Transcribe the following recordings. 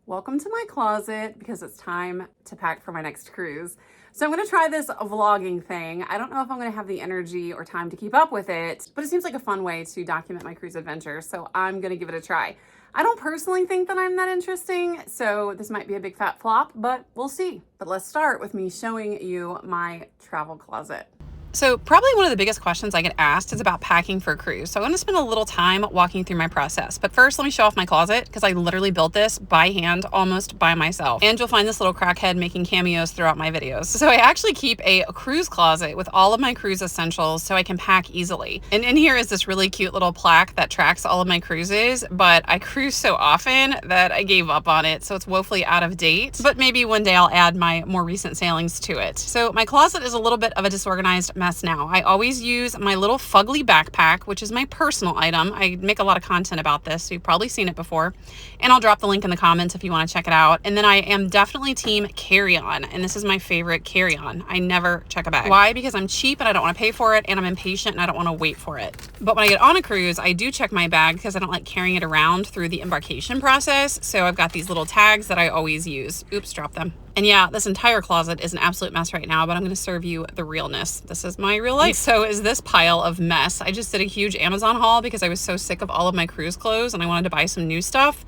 Welcome to my closet because it's time to pack for my next cruise. So I'm gonna try this vlogging thing. I don't know if I'm gonna have the energy or time to keep up with it, but it seems like a fun way to document my cruise adventure. So I'm gonna give it a try. I don't personally think that I'm that interesting, so this might be a big fat flop, but we'll see. But let's start with me showing you my travel closet. So probably one of the biggest questions I get asked is about packing for a cruise. So I'm gonna spend a little time walking through my process. But first, let me show off my closet because I literally built this by hand, almost by myself. And you'll find this little crackhead making cameos throughout my videos. So I actually keep a cruise closet with all of my cruise essentials so I can pack easily. And in here is this really cute little plaque that tracks all of my cruises, but I cruise so often that I gave up on it. So it's woefully out of date, but maybe one day I'll add my more recent sailings to it. So my closet is a little bit of a disorganized mess now. I always use my little fugly backpack, which is my personal item. I make a lot of content about this, so you've probably seen it before. And I'll drop the link in the comments if you want to check it out. And then I am definitely team carry-on, and this is my favorite carry-on. I never check a bag. Why? Because I'm cheap and I don't want to pay for it, and I'm impatient and I don't want to wait for it. But when I get on a cruise, I do check my bag because I don't like carrying it around through the embarkation process. So I've got these little tags that I always use. Oops, drop them. And yeah, this entire closet is an absolute mess right now, but I'm going to serve you the realness. This is my real life. So is this pile of mess. I just did a huge Amazon haul because I was so sick of all of my cruise clothes and I wanted to buy some new stuff.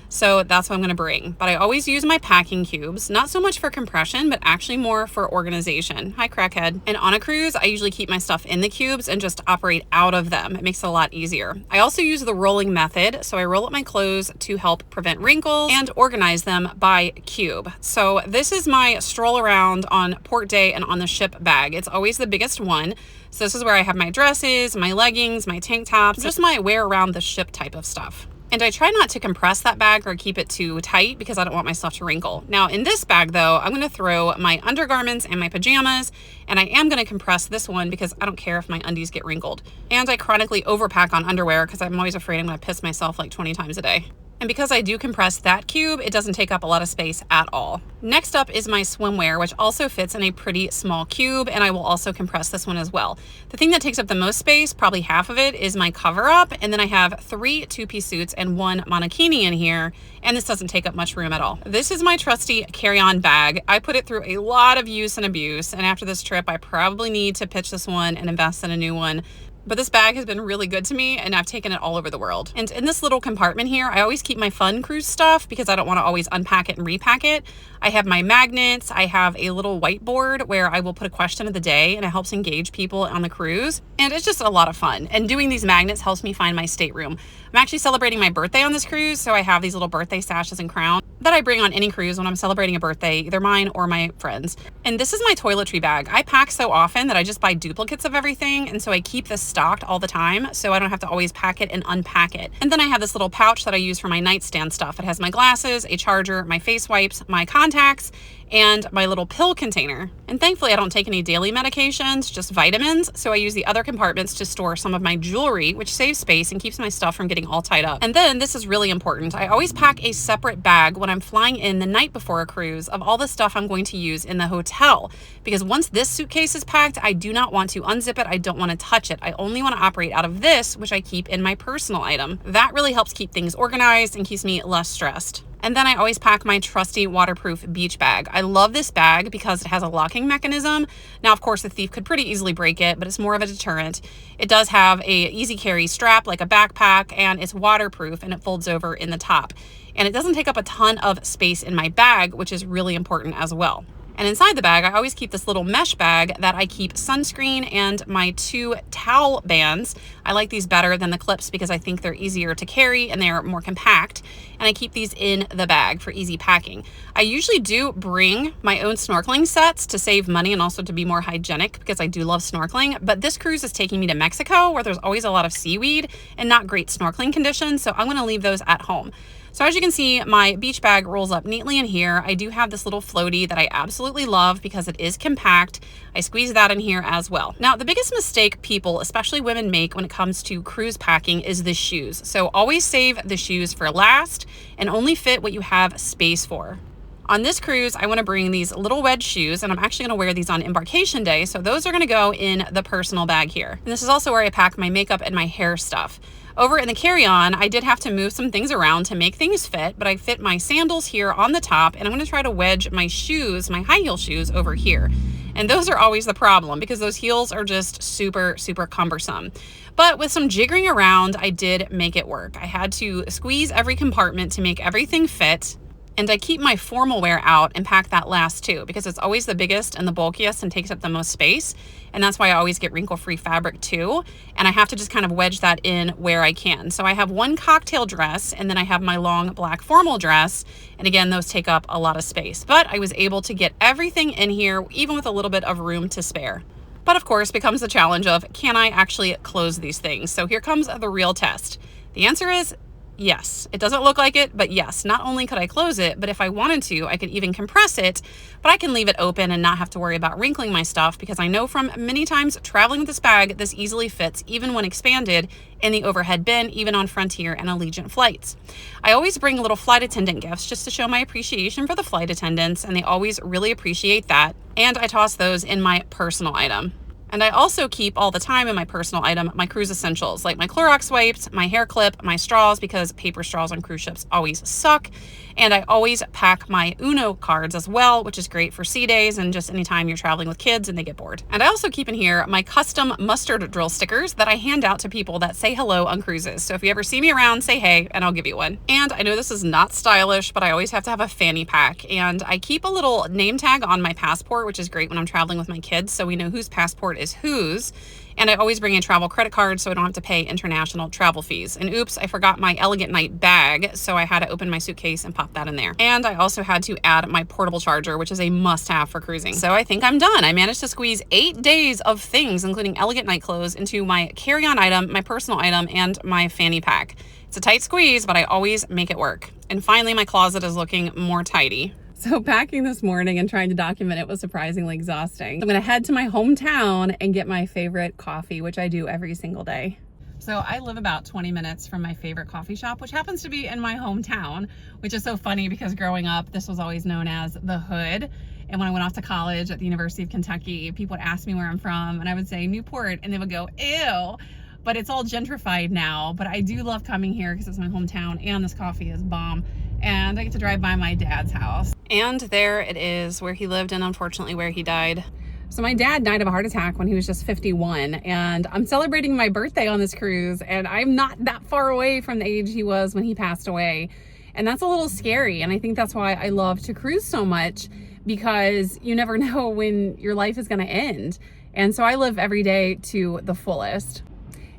So that's what I'm going to bring. But I always use my packing cubes, not so much for compression, but actually more for organization. Hi, crackhead. And on a cruise, I usually keep my stuff in the cubes and just operate out of them. It makes it a lot easier. I also use the rolling method. So I roll up my clothes to help prevent wrinkles and organize them by cube. So this is my stroll around on port day and on the ship bag. It's always the biggest one. So this is where I have my dresses, my leggings, my tank tops, just my wear around the ship type of stuff. And I try not to compress that bag or keep it too tight because I don't want my stuff to wrinkle. Now in this bag though, I'm gonna throw my undergarments and my pajamas, and I am gonna compress this one because I don't care if my undies get wrinkled. And I chronically overpack on underwear because I'm always afraid I'm gonna piss myself like 20 times a day. And because I do compress that cube, it doesn't take up a lot of space at all. Next up is my swimwear, which also fits in a pretty small cube, and I will also compress this one as well. The thing that takes up the most space, probably half of it, is my cover up, and then I have 3 two-piece suits and 1 monokini in here, and this doesn't take up much room at all. This is my trusty carry-on bag. I put it through a lot of use and abuse, and after this trip, I probably need to pitch this one and invest in a new one. But this bag has been really good to me and I've taken it all over the world. And in this little compartment here, I always keep my fun cruise stuff because I don't want to always unpack it and repack it. I have my magnets. I have a little whiteboard where I will put a question of the day and it helps engage people on the cruise. And it's just a lot of fun. And doing these magnets helps me find my stateroom. I'm actually celebrating my birthday on this cruise, so I have these little birthday sashes and crowns that I bring on any cruise when I'm celebrating a birthday, either mine or my friends. And this is my toiletry bag. I pack so often that I just buy duplicates of everything, and so I keep this stocked all the time so I don't have to always pack it and unpack it. And then I have this little pouch that I use for my nightstand stuff. It has my glasses, a charger, my face wipes, my contacts, and my little pill container. And thankfully I don't take any daily medications, just vitamins, so I use the other compartments to store some of my jewelry, which saves space and keeps my stuff from getting all tied up. And then this is really important. I always pack a separate bag when I'm flying in the night before a cruise of all the stuff I'm going to use in the hotel, because once this suitcase is packed, I do not want to unzip it. I don't want to touch it. I only want to operate out of this, which I keep in my personal item. That really helps keep things organized and keeps me less stressed. And then I always pack my trusty waterproof beach bag. I love this bag because it has a locking mechanism. Now, of course, the thief could pretty easily break it, but it's more of a deterrent. It does have a easy carry strap like a backpack, and it's waterproof and it folds over in the top. And it doesn't take up a ton of space in my bag, which is really important as well. And inside the bag, I always keep this little mesh bag that I keep sunscreen and my 2 towel bands. I like these better than the clips because I think they're easier to carry and they're more compact. And I keep these in the bag for easy packing. I usually do bring my own snorkeling sets to save money and also to be more hygienic because I do love snorkeling. But this cruise is taking me to Mexico where there's always a lot of seaweed and not great snorkeling conditions. So I'm going to leave those at home. So as you can see, my beach bag rolls up neatly in here. I do have this little floaty that I absolutely love because it is compact. I squeeze that in here as well. Now, the biggest mistake people, especially women, make when it comes to cruise packing is the shoes. So always save the shoes for last and only fit what you have space for. On this cruise, I want to bring these little wedge shoes, and I'm actually going to wear these on embarkation day. So those are going to go in the personal bag here. And this is also where I pack my makeup and my hair stuff. Over in the carry-on, I did have to move some things around to make things fit, but I fit my sandals here on the top, and I'm going to try to wedge my shoes, my high heel shoes, over here. And those are always the problem because those heels are just super, super cumbersome. But with some jiggering around, I did make it work. I had to squeeze every compartment to make everything fit. And I keep my formal wear out and pack that last too, because it's always the biggest and the bulkiest and takes up the most space. And that's why I always get wrinkle-free fabric too. And I have to just kind of wedge that in where I can. So I have one cocktail dress, and then I have my long black formal dress. And again, those take up a lot of space. But I was able to get everything in here, even with a little bit of room to spare. But of course, becomes the challenge of, can I actually close these things? So here comes the real test. The answer is yes. It doesn't look like it, but yes, not only could I close it, but if I wanted to, I could even compress it, but I can leave it open and not have to worry about wrinkling my stuff, because I know from many times traveling with this bag, this easily fits even when expanded in the overhead bin, even on Frontier and Allegiant flights. I always bring little flight attendant gifts just to show my appreciation for the flight attendants, and they always really appreciate that. And I toss those in my personal item. And I also keep all the time in my personal item my cruise essentials, like my Clorox wipes, my hair clip, my straws, because paper straws on cruise ships always suck. And I always pack my Uno cards as well, which is great for sea days and just anytime you're traveling with kids and they get bored. And I also keep in here my custom mustard drill stickers that I hand out to people that say hello on cruises. So if you ever see me around, say hey, and I'll give you one. And I know this is not stylish, but I always have to have a fanny pack. And I keep a little name tag on my passport, which is great when I'm traveling with my kids, so we know whose passport is whose. And I always bring a travel credit card so I don't have to pay international travel fees. And oops, I forgot my Elegant Night bag, so I had to open my suitcase and pop that in there. And I also had to add my portable charger, which is a must-have for cruising. So I think I'm done. I managed to squeeze 8 days of things, including Elegant Night clothes, into my carry-on item, my personal item, and my fanny pack. It's a tight squeeze, but I always make it work. And finally, my closet is looking more tidy. So packing this morning and trying to document it was surprisingly exhausting. I'm gonna head to my hometown and get my favorite coffee, which I do every single day. So I live about 20 minutes from my favorite coffee shop, which happens to be in my hometown, which is so funny because growing up, this was always known as the Hood. And when I went off to college at the University of Kentucky, people would ask me where I'm from and I would say Newport and they would go, ew. But it's all gentrified now. But I do love coming here because it's my hometown and this coffee is bomb. And I get to drive by my dad's house. And there it is, where he lived and unfortunately where he died. So my dad died of a heart attack when he was just 51, and I'm celebrating my birthday on this cruise, and I'm not that far away from the age he was when he passed away. And that's a little scary, and I think that's why I love to cruise so much, because you never know when your life is gonna end. And so I live every day to the fullest.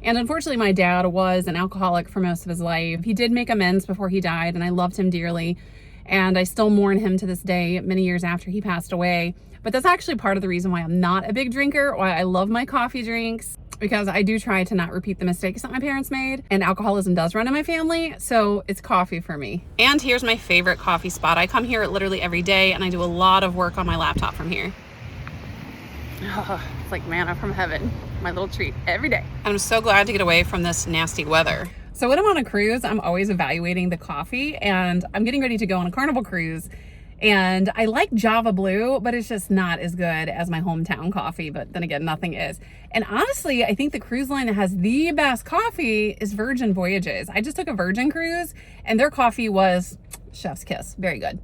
And unfortunately, my dad was an alcoholic for most of his life. He did make amends before he died, and I loved him dearly. And I still mourn him to this day, many years after he passed away. But that's actually part of the reason why I'm not a big drinker, why I love my coffee drinks, because I do try to not repeat the mistakes that my parents made. And alcoholism does run in my family, so it's coffee for me. And here's my favorite coffee spot. I come here literally every day, and I do a lot of work on my laptop from here. Oh, it's like manna from heaven. My little treat every day. I'm so glad to get away from this nasty weather. So when I'm on a cruise, I'm always evaluating the coffee, and I'm getting ready to go on a Carnival cruise. And I like Java Blue, but it's just not as good as my hometown coffee. But then again, nothing is. And honestly, I think the cruise line that has the best coffee is Virgin Voyages. I just took a Virgin cruise, and their coffee was chef's kiss. Very good.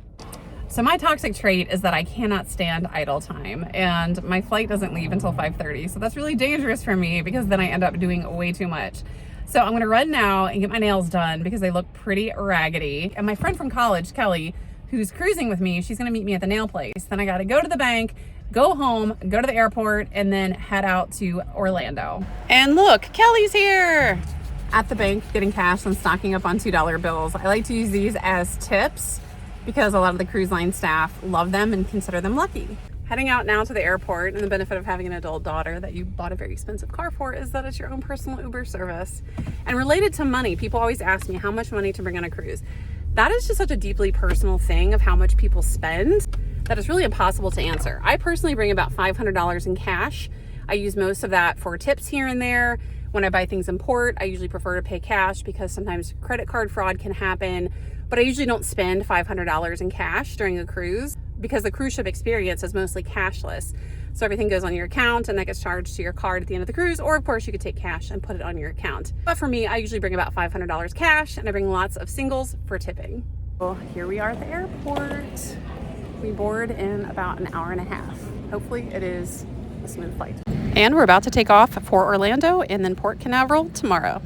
So my toxic trait is that I cannot stand idle time, and my flight doesn't leave until 5:30. So that's really dangerous for me because then I end up doing way too much. So I'm gonna run now and get my nails done because they look pretty raggedy. And my friend from college, Kelly, who's cruising with me, she's gonna meet me at the nail place. Then I gotta go to the bank, go home, go to the airport, and then head out to Orlando. And look, Kelly's here! At the bank getting cash and stocking up on $2 bills. I like to use these as tips because a lot of the cruise line staff love them and consider them lucky. Heading out now to the airport, and the benefit of having an adult daughter that you bought a very expensive car for is that it's your own personal Uber service. And related to money, people always ask me how much money to bring on a cruise. That is just such a deeply personal thing of how much people spend that it's really impossible to answer. I personally bring about $500 in cash. I use most of that for tips here and there. When I buy things in port, I usually prefer to pay cash because sometimes credit card fraud can happen. But I usually don't spend $500 in cash during a cruise because the cruise ship experience is mostly cashless. So everything goes on your account and that gets charged to your card at the end of the cruise, or of course you could take cash and put it on your account. But for me, I usually bring about $500 cash and I bring lots of singles for tipping. Well, here we are at the airport. We board in about an hour and a half. Hopefully it is a smooth flight. And we're about to take off for Orlando and then Port Canaveral tomorrow.